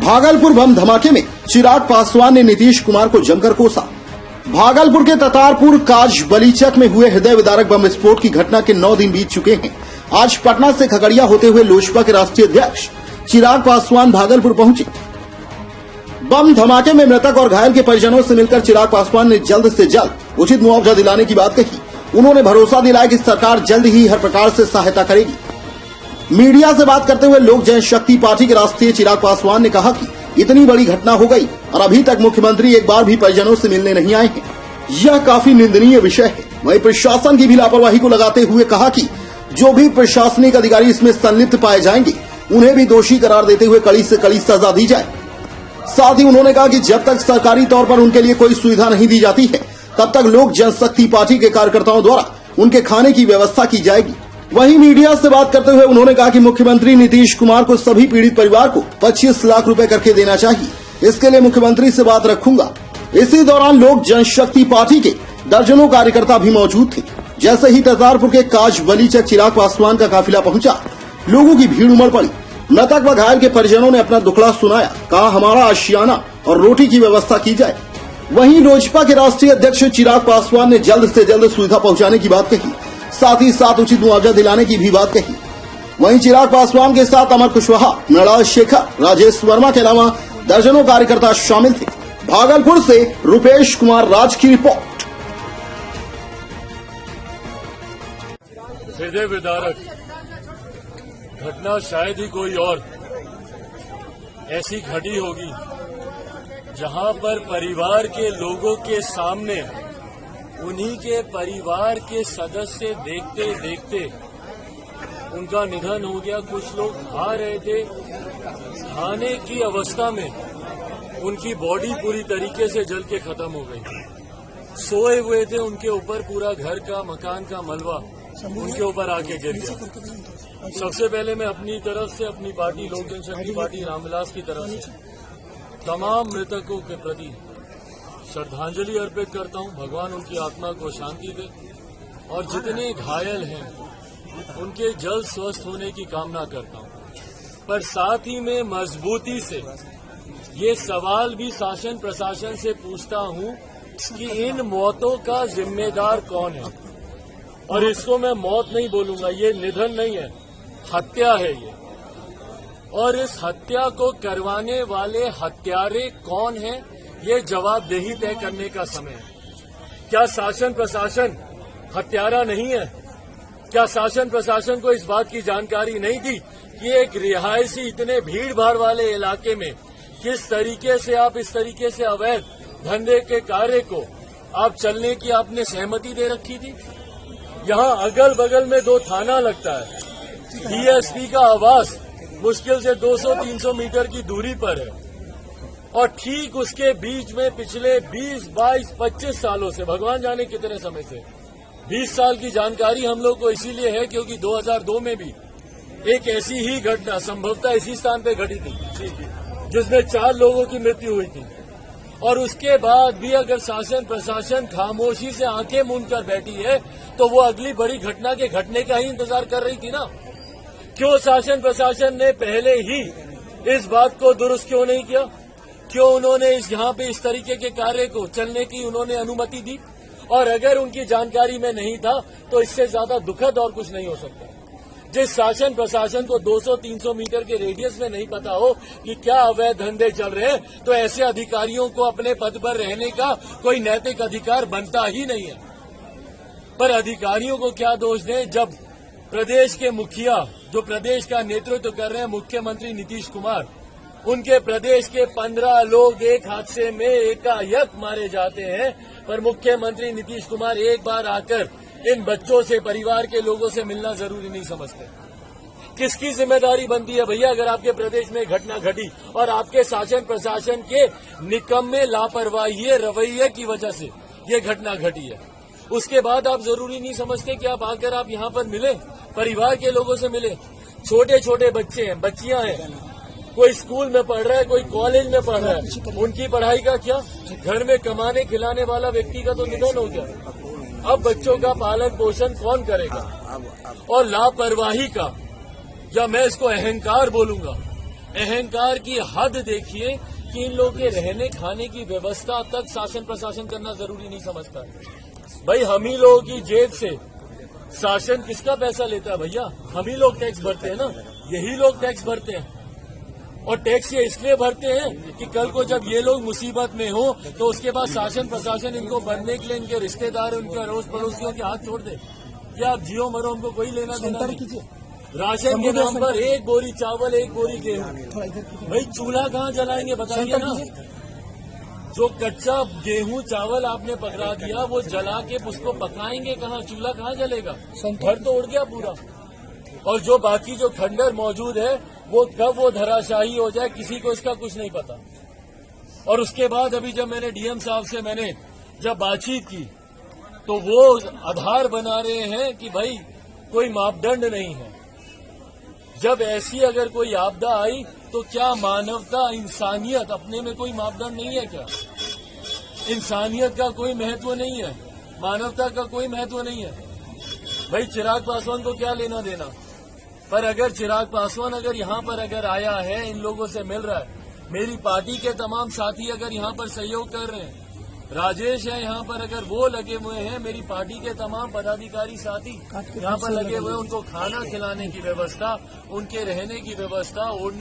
भागलपुर बम धमाके में चिराग पासवान ने नीतीश कुमार को जमकर कोसा। भागलपुर के ततारपुर काज बलीचक में हुए हृदय विदारक बम विस्फोट की घटना के 9 दिन बीत चुके हैं। आज पटना से खगड़िया होते हुए लोजपा के राष्ट्रीय अध्यक्ष चिराग पासवान भागलपुर पहुंचे। बम धमाके में मृतक और घायल के परिजनों से मिलकर चिराग पासवान ने जल्द से जल्द उचित मुआवजा दिलाने की बात कही। उन्होंने भरोसा दिलाया कि सरकार जल्द ही हर प्रकार से सहायता करेगी। मीडिया से बात करते हुए लोक जनशक्ति पार्टी के राष्ट्रीय चिराग पासवान ने कहा कि इतनी बड़ी घटना हो गई और अभी तक मुख्यमंत्री एक बार भी परिजनों से मिलने नहीं आए हैं। यह काफी निंदनीय विषय है। वहीं प्रशासन की भी लापरवाही को लगाते हुए कहा कि जो भी प्रशासनिक अधिकारी इसमें संलिप्त पाए जाएंगे उन्हें भी दोषी करार देते हुए कड़ी से कड़ी सजा दी जाए। साथ ही उन्होंने कहा कि जब तक सरकारी तौर पर उनके लिए कोई सुविधा नहीं दी जाती है तब तक लोक जनशक्ति पार्टी के कार्यकर्ताओं द्वारा उनके खाने की व्यवस्था की जाएगी। वहीं मीडिया से बात करते हुए उन्होंने कहा कि मुख्यमंत्री नीतीश कुमार को सभी पीड़ित परिवार को 25 लाख रुपए करके देना चाहिए। इसके लिए मुख्यमंत्री से बात रखूंगा। इसी दौरान लोक जनशक्ति पार्टी के दर्जनों कार्यकर्ता भी मौजूद थे। जैसे ही ततारपुर के काज बलीचक चिराग पासवान का काफिला पहुंचा, लोगों की भीड़ उमड़ पड़ी। मृतक व घायल के परिजनों ने अपना दुखड़ा सुनाया। कहा हमारा आशियाना और रोटी की व्यवस्था की जाए। वहीं लोजपा के राष्ट्रीय अध्यक्ष चिराग पासवान ने जल्द से जल्द सुविधा पहुंचाने की बात कही। साथ ही साथ उचित मुआवजा दिलाने की भी बात कही। वहीं चिराग पासवान के साथ अमर कुशवाहा, मृणाल शेखर, राजेश वर्मा के अलावा दर्जनों कार्यकर्ता शामिल थे। भागलपुर से रुपेश कुमार राज की रिपोर्ट। हृदय विदारक घटना शायद ही कोई और ऐसी घटी होगी जहां पर परिवार के लोगों के सामने उन्हीं के परिवार के सदस्य देखते देखते उनका निधन हो गया। कुछ लोग खा रहे थे, खाने की अवस्था में उनकी बॉडी पूरी तरीके से जल के खत्म हो गई। सोए हुए थे, उनके ऊपर पूरा घर का मकान का मलबा उनके ऊपर आके गिर गया। सबसे पहले मैं अपनी तरफ से, अपनी पार्टी लोक जनशक्ति पार्टी रामविलास की तरफ से तमाम मृतकों के प्रति श्रद्धांजलि अर्पित करता हूं। भगवान उनकी आत्मा को शांति दे और जितने घायल हैं उनके जल्द स्वस्थ होने की कामना करता हूं। पर साथ ही में मजबूती से ये सवाल भी शासन प्रशासन से पूछता हूं कि इन मौतों का जिम्मेदार कौन है। और इसको मैं मौत नहीं बोलूंगा, ये निधन नहीं है, हत्या है ये। और इस हत्या को करवाने वाले हत्यारे कौन हैं, ये जवाबदेही तय करने का समय है। क्या शासन प्रशासन हत्यारा नहीं है? क्या शासन प्रशासन को इस बात की जानकारी नहीं थी कि एक रिहायशी इतने भीड़ भाड़ वाले इलाके में किस तरीके से आप इस तरीके से अवैध धंधे के कार्य को आप चलने की आपने सहमति दे रखी थी? यहाँ अगल बगल में 2 थाना लगता है। डीएसपी का आवास मुश्किल से 200-300 मीटर की दूरी पर है। और ठीक उसके बीच में पिछले 20, 22, 25 सालों से, भगवान जाने कितने समय से, 20 साल की जानकारी हम लोग को इसीलिए है क्योंकि 2002 में भी एक ऐसी ही घटना संभवतः इसी स्थान पे घटी थी जिसमें 4 लोगों की मृत्यु हुई थी। और उसके बाद भी अगर शासन प्रशासन खामोशी से आंखें मूंद कर बैठी है तो वो अगली बड़ी घटना के घटने का ही इंतजार कर रही थी ना। क्यों शासन प्रशासन ने पहले ही इस बात को दुरुस्त क्यों नहीं किया? क्यों उन्होंने यहाँ पे इस तरीके के कार्य को चलने की उन्होंने अनुमति दी? और अगर उनकी जानकारी में नहीं था तो इससे ज्यादा दुखद और कुछ नहीं हो सकता। जिस शासन प्रशासन को 200-300 मीटर के रेडियस में नहीं पता हो कि क्या अवैध धंधे चल रहे हैं, तो ऐसे अधिकारियों को अपने पद पर रहने का कोई नैतिक अधिकार बनता ही नहीं है। पर अधिकारियों को क्या दोष दें जब प्रदेश के मुखिया, जो प्रदेश का नेतृत्व कर रहे हैं मुख्यमंत्री नीतीश कुमार, उनके प्रदेश के 15 लोग एक हादसे में एकाएक मारे जाते हैं। पर मुख्यमंत्री नीतीश कुमार एक बार आकर इन बच्चों से, परिवार के लोगों से मिलना जरूरी नहीं समझते। किसकी जिम्मेदारी बनती है भैया अगर आपके प्रदेश में घटना घटी और आपके शासन प्रशासन के निकम्मे लापरवाही रवैये की वजह से ये घटना घटी है? उसके बाद आप जरूरी नहीं समझते कि आप आकर आप यहाँ पर मिले, परिवार के लोगों से मिले। छोटे छोटे बच्चे हैं, बच्चियां हैं, कोई स्कूल में पढ़ रहा है, कोई कॉलेज में पढ़ रहा है, उनकी पढ़ाई का क्या? घर में कमाने खिलाने वाला व्यक्ति का तो निधन हो गया। अब बच्चों का पालन पोषण कौन करेगा? और लापरवाही का, या मैं इसको अहंकार बोलूंगा, अहंकार की हद देखिए कि इन लोगों के रहने खाने की व्यवस्था तक शासन प्रशासन करना जरूरी नहीं समझता। भाई हम ही लोगों की जेब से शासन किसका पैसा लेता है भैया? हम ही लोग टैक्स भरते हैं ना, यही लोग टैक्स भरते हैं। और टैक्स ये इसलिए भरते हैं कि कल को जब ये लोग मुसीबत में हो तो उसके बाद शासन प्रशासन इनको बनने के लिए इनके रिश्तेदार उनके अड़ोस पड़ोसियों के हाथ छोड़ दे। क्या आप जियो मरो, हमको कोई लेना देना नहीं। राशन के नाम पर एक बोरी चावल एक बोरी गेहूं, भाई चूल्हा कहाँ जलाएंगे बताइए ना। जो कच्चा गेहूं चावल आपने पकड़ा दिया वो जला के उसको पकाएंगे कहाँ? चूल्हा कहाँ जलेगा? घर तो उड़ गया पूरा। और जो बाकी जो खंडर मौजूद है वो कब वो धराशाही हो जाए किसी को इसका कुछ नहीं पता। और उसके बाद अभी जब मैंने डीएम साहब से मैंने जब बातचीत की तो वो आधार बना रहे हैं कि भाई कोई मापदंड नहीं है। जब ऐसी अगर कोई आपदा आई तो क्या मानवता इंसानियत अपने में कोई मापदंड नहीं है क्या? इंसानियत का कोई महत्व नहीं है, मानवता का कोई महत्व नहीं है। भाई चिराग पासवान को क्या लेना देना? पर अगर चिराग पासवान अगर यहाँ पर अगर आया है, इन लोगों से मिल रहा है, मेरी पार्टी के तमाम साथी अगर यहाँ पर सहयोग कर रहे हैं, राजेश है यहाँ पर अगर वो लगे हुए हैं, मेरी पार्टी के तमाम पदाधिकारी साथी यहाँ पर लगे हुए हैं, उनको खाना खिलाने की व्यवस्था, उनके रहने की व्यवस्था, ओढ़ने